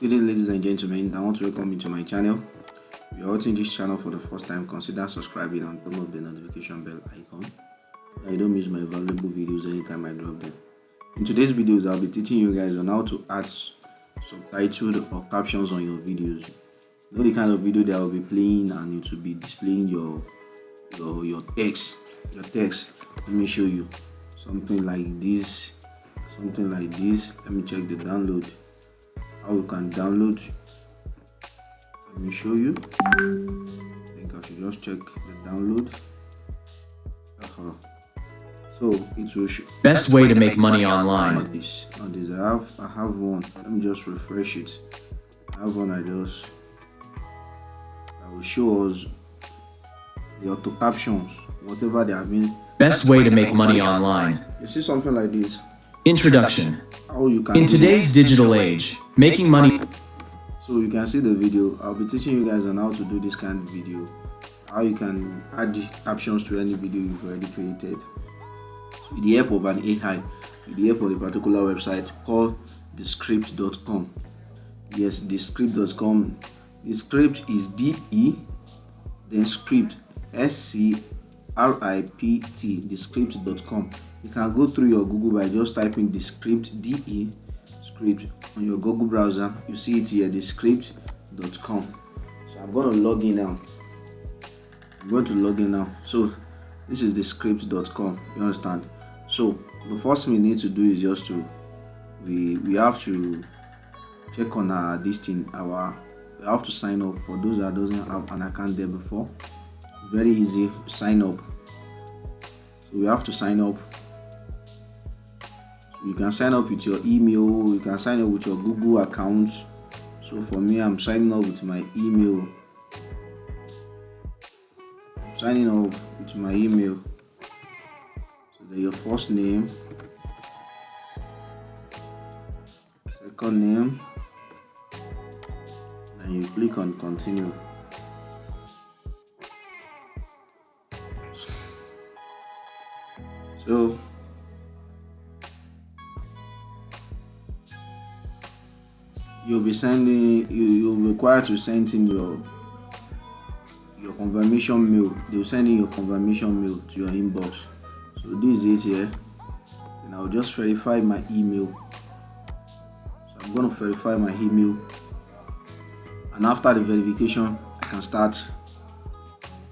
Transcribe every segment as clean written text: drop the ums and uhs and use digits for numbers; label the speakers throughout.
Speaker 1: Good day, ladies and gentlemen. I want to welcome you to my channel. If you're watching this channel for the first time, consider subscribing and turn on the notification bell icon so you don't miss my valuable videos anytime I drop them. In today's videos, I'll be teaching you guys on how to add subtitle or captions on your videos. You know the kind of video that will be playing and it will be displaying your text. Let me show you something like this. Let me check the download. How you can download. Let me show you. I think I should just check the download. So it will show
Speaker 2: best way to make money online.
Speaker 1: Not this. I have one. Let me just refresh it. I have one. I will show us the auto captions, whatever they have been.
Speaker 2: Best way to make money online.
Speaker 1: You see something like this.
Speaker 2: Introduction.
Speaker 1: How you can
Speaker 2: In today's digital age, making money.
Speaker 1: So you can see the video. I'll be teaching you guys on how to do this kind of video, how you can add captions to any video you've already created. So with the help of an AI, with the help of a particular website called thescript.com. Yes, thescript.com. The script is DE, then script SCRIPT, thescript.com. You can go through your Google by just typing the script DE script on your Google browser. You see it here, thescript.com. So I'm going to log in now. So this is thescript.com. You understand? So the first thing we need to do is just to we have to check on our we have to sign up. For those that doesn't have an account there before, very easy, sign up. So we have to sign up. You can sign up with your email, you can sign up with your Google account. So for me, I'm signing up with my email. So then your first name, second name, and you click on continue. So you'll be required to send in your confirmation mail. They'll send in your confirmation mail to your inbox. So this is it here. And I'll just verify my email. So I'm going to verify my email. And after the verification, I can start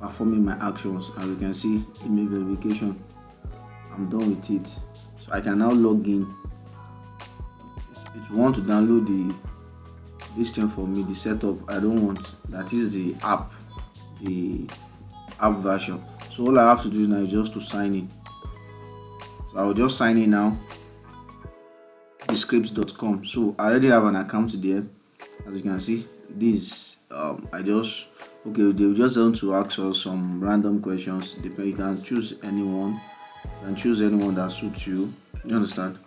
Speaker 1: performing my actions. As you can see, email verification. I'm done with it. So I can now log in. If you want to download this thing for me, the setup, I don't want. That is the app version. So all I have to do now is just to sign in. So I will just sign in now. Thescript.com. So I already have an account there. As you can see, this they will just want to ask us some random questions. You can choose anyone. You can choose anyone that suits you. You understand?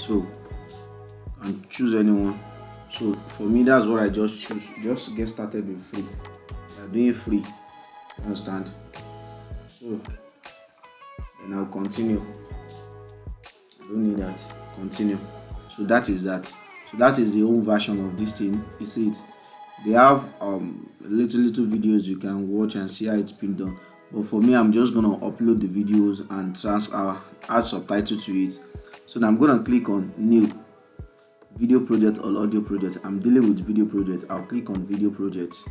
Speaker 1: So and choose anyone. So for me, that's what I just choose. Just get started with free. I'm doing free. You understand? So then I'll continue. I don't need that. Continue. So that is that. So that is the old version of this thing. You see it. They have little videos you can watch and see how it's been done. But for me, I'm just gonna upload the videos and add subtitles to it. So now I'm gonna click on new. Video project or audio project. I'm dealing with video project. I'll click on video projects.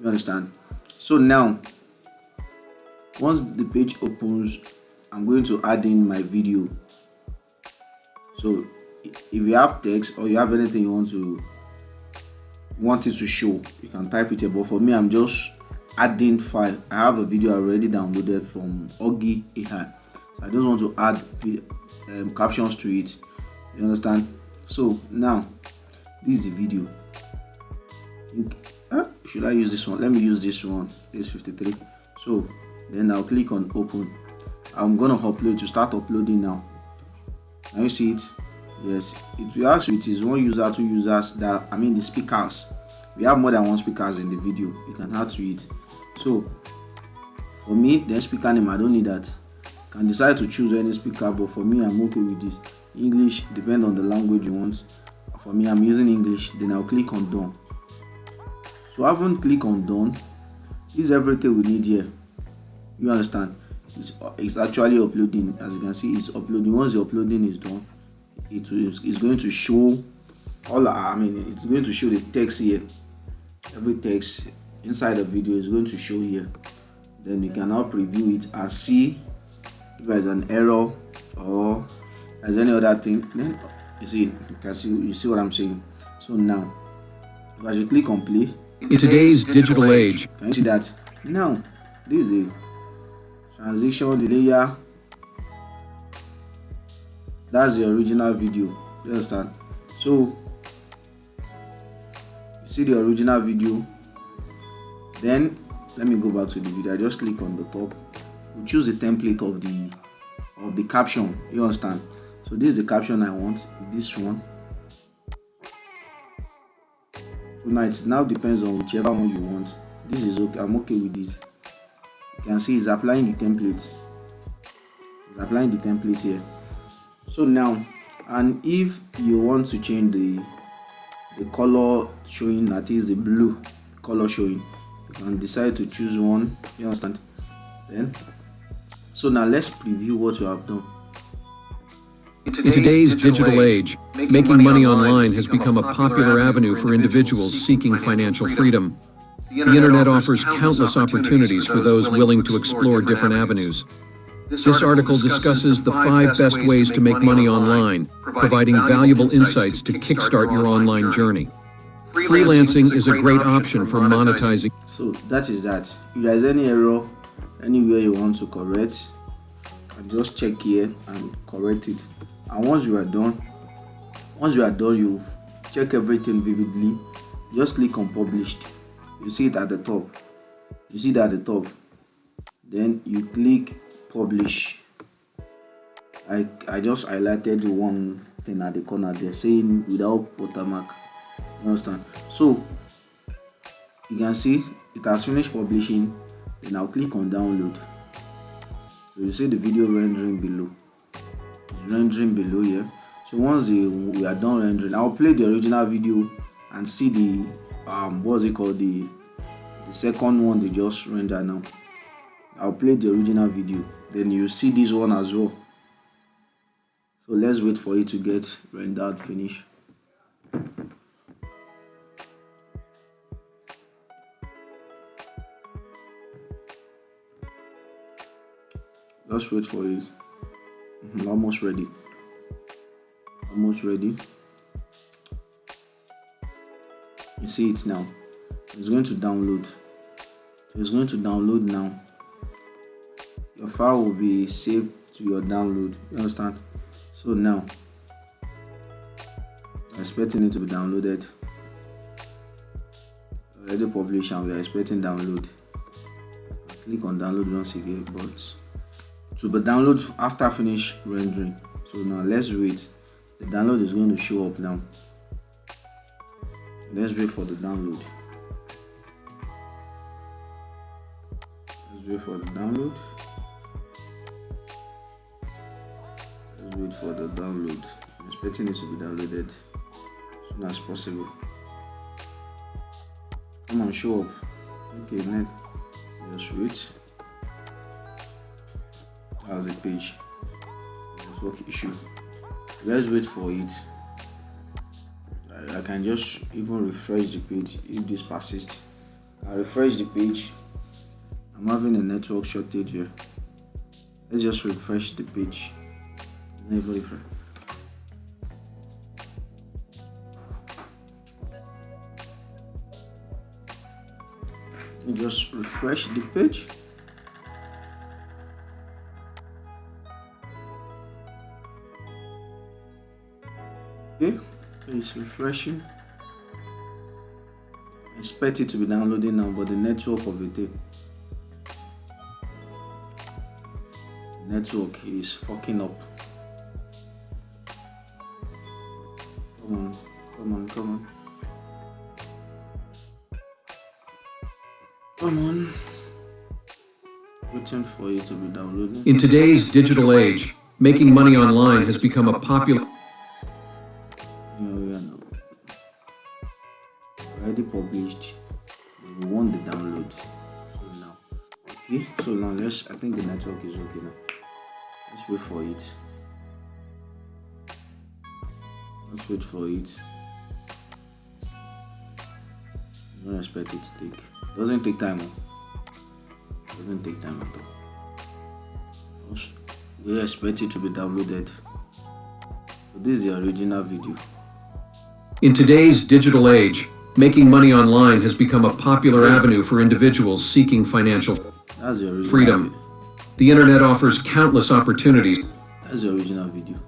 Speaker 1: You understand? So now, once the page opens, I'm going to add in my video. So if you have text or you have anything you want it to show, you can type it here. But for me, I'm just adding file. I have a video already downloaded from Oggy AI. So I just want to add captions to it. You understand? So now this is the video. Should I use this one? Let me use this one. This 53. So then I'll click on open. I'm gonna upload to start uploading now. Can you see it? Yes, it will ask it is 1 user, 2 users, the speakers. We have more than 1 speakers in the video. You can add to it. So for me, the speaker name, I don't need that. Can decide to choose any speaker, but for me, I'm okay with this. English, depend on the language you want. For me, I'm using English. Then I'll click on done. So I haven't clicked on done. This is everything we need here. You understand? It's actually uploading. As you can see, it's uploading. Once the uploading is done, it's going to show it's going to show the text here. Every text inside the video is going to show here. Then you can now preview it and see if there's an error or there's any other thing. Then you see what I'm saying. So now, if I should click on play.
Speaker 3: In today's digital age,
Speaker 1: Can you see that? Now, this is the transition, the layer. That's the original video. You understand? So, you see the original video. Then, let me go back to the video. I just click on the top. We choose the template of the caption. You understand? So, this is the caption I want. This one. So now it now depends on whichever one you want. This is okay. I'm okay with this. You can see it's applying the template. It's applying the template here. So now, and if you want to change the color showing, that is the blue color showing, you can decide to choose one. You understand? Then, so now let's preview what you have done.
Speaker 3: in today's digital age, making money online has become a popular avenue for individuals seeking financial freedom. The internet offers countless opportunities for those willing to explore different avenues. This article discusses the 5 best ways to make money online, providing valuable insights to kickstart your online journey. Freelancing is a great option for monetizing.
Speaker 1: So that is that. If there is any error anywhere you want to correct, and just check here and correct it. And once you are done, you check everything vividly. Just click on published. You see it at the top. You see that at the top. Then you click publish. I just highlighted one thing at the corner there saying without watermark. You understand? So you can see it has finished publishing. Then I'll click on download. So you see the video rendering below. It's rendering below here. So once we are done rendering, I'll play the original video and see the what's it called, the second one they just render now. I'll play the original video. Then you see this one as well. So let's wait for it to get rendered finish. Just wait for it. Almost ready. Almost ready. You see it now. It's going to download. So it's going to download now. Your file will be saved to your download. You understand? So now, I'm expecting it to be downloaded. Already published and we are expecting download. Click on download once again, but to be download after finish rendering. So now let's wait. The download is going to show up now. Let's wait for the download. Let's wait for the download. Let's wait for the download. I'm expecting it to be downloaded as soon as possible. Come on, show up. Okay, then just wait. As a page. Network issue. Let's wait for it. I can just even refresh the page if this persists. I refresh the page. I'm having a network shortage here. Let's just refresh the page. It's not even refresh. Just refresh the page. Okay, so it's refreshing. I expect it to be downloading now, but the network of it, network is fucking up. Come on. Waiting for it to be downloading.
Speaker 3: In today's digital age, making money online has become a popular.
Speaker 1: Here we are now. already published. Then we want the download. So now, okay. So now I think the network is okay now. Let's wait for it. Let's wait for it. Don't expect it to take. Doesn't take time. Doesn't take time at all. We expect it to be downloaded. So this is the original video.
Speaker 3: In today's digital age, making money online has become a popular avenue for individuals seeking financial
Speaker 1: That's the original
Speaker 3: freedom.
Speaker 1: video.
Speaker 3: The internet offers countless opportunities.
Speaker 1: That's the original video.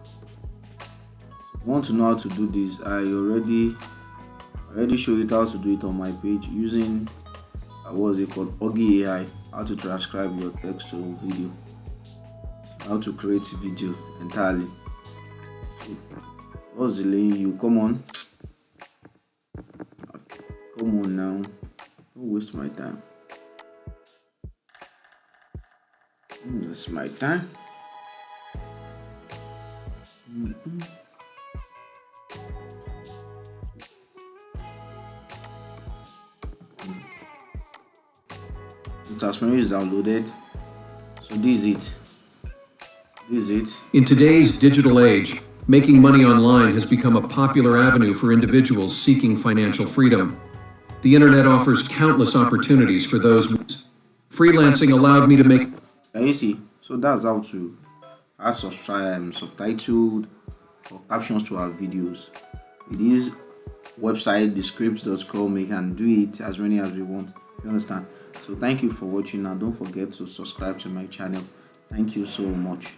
Speaker 1: If you want to know how to do this, I already show you how to do it on my page using what is it called, Oggy AI. How to transcribe your text to video. How to create video entirely. What's delaying you? Come on now. Don't waste my time. That's my time. The transformer is downloaded. So this is it.
Speaker 3: In today's digital age, making money online has become a popular avenue for individuals seeking financial freedom. The internet offers countless opportunities for those. Freelancing allowed me to make.
Speaker 1: Can you see? So that's how to add subtitled or captions to our videos. With this website, thescript.com, we can do it as many as we want. You understand? So thank you for watching, and don't forget to subscribe to my channel. Thank you so much.